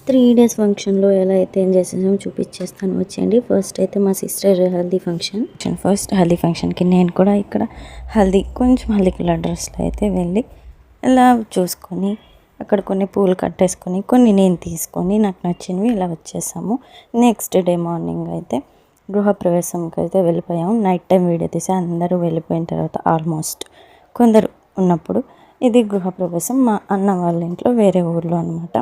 3 days ఫంక్షన్లో ఎలా అయితే ఏం చేసామో చూపించేస్తాను వచ్చేయండి. ఫస్ట్ అయితే మా sister haldi function. First haldi ఫంక్షన్కి నేను కూడా ఇక్కడ కొంచెం హల్దీ కలర్ డ్రెస్లో అయితే వెళ్ళి ఇలా చూసుకొని అక్కడ కొన్ని పూలు కట్టేసుకొని కొన్ని నేను తీసుకొని నాకు నచ్చినవి ఇలా వచ్చేసాము. నెక్స్ట్ డే మార్నింగ్ అయితే గృహప్రవేశంకి అయితే వెళ్ళిపోయాము. నైట్ టైం వీడియో తీసి అందరూ వెళ్ళిపోయిన తర్వాత ఆల్మోస్ట్ కొందరు ఉన్నప్పుడు ఇది గృహప్రవేశం మా అన్న వాళ్ళ ఇంట్లో వేరే ఊర్లో అనమాట.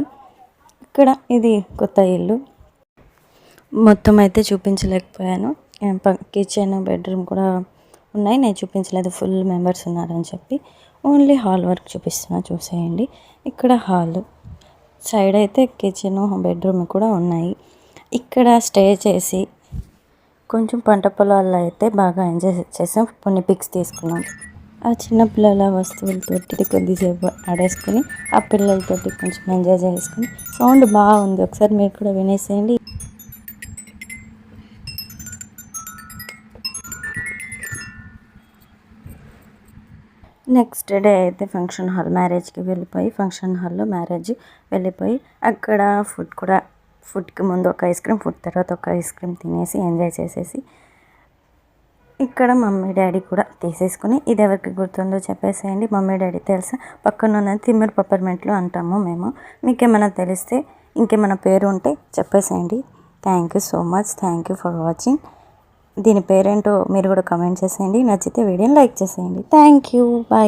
ఇక్కడ ఇది కొత్త ఇల్లు మొత్తం అయితే చూపించలేకపోయాను. కిచెన్ బెడ్రూమ్ కూడా ఉన్నాయి, నేను చూపించలేదు, ఫుల్ మెంబర్స్ ఉన్నారని చెప్పి ఓన్లీ హాల్ వర్క్ చూపిస్తున్నా, చూసేయండి. ఇక్కడ హాల్ సైడ్ అయితే కిచెన్ బెడ్రూమ్ కూడా ఉన్నాయి. ఇక్కడ స్టే చేసి కొంచెం పంట పొలాల్లో అయితే బాగా ఎంజాయ్ చేసాం. కొన్ని పిక్స్ తీసుకున్నాం. ఆ చిన్న పిల్లల వస్తువులతోటి కొద్దిసేపు ఆడేసుకొని ఆ పిల్లలతోటి కొంచెం ఎంజాయ్ చేసుకుని సౌండ్ బాగుంది, ఒకసారి మీరు కూడా వినేసేయండి. నెక్స్ట్ డే అయితే ఫంక్షన్ హాల్ మ్యారేజ్కి వెళ్ళిపోయి ఫంక్షన్ హాల్లో మ్యారేజ్ వెళ్ళిపోయి అక్కడ ఫుడ్కి ముందు ఒక ఐస్ క్రీమ్, ఫుడ్ తర్వాత ఒక ఐస్ క్రీమ్ తినేసి ఎంజాయ్ చేసేసి ఇక్కడ మమ్మీ డాడీ కూడా తీసేసుకుని ఇది ఎవరికి గుర్తుందో చెప్పేసేయండి. మమ్మీ డాడీ తెలుసా, పక్కన ఉన్నది తిమ్మిరి పప్పర్మెంట్లు అంటాము మేము. మీకేమైనా తెలిస్తే ఇంకేమైనా పేరు ఉంటే చెప్పేసేయండి. Thank you so much, thank you for watching. దీని పేరేంటో మీరు కూడా కామెంట్ చేసేయండి. నచ్చితే వీడియోని లైక్ చేసేయండి. Thank you, bye.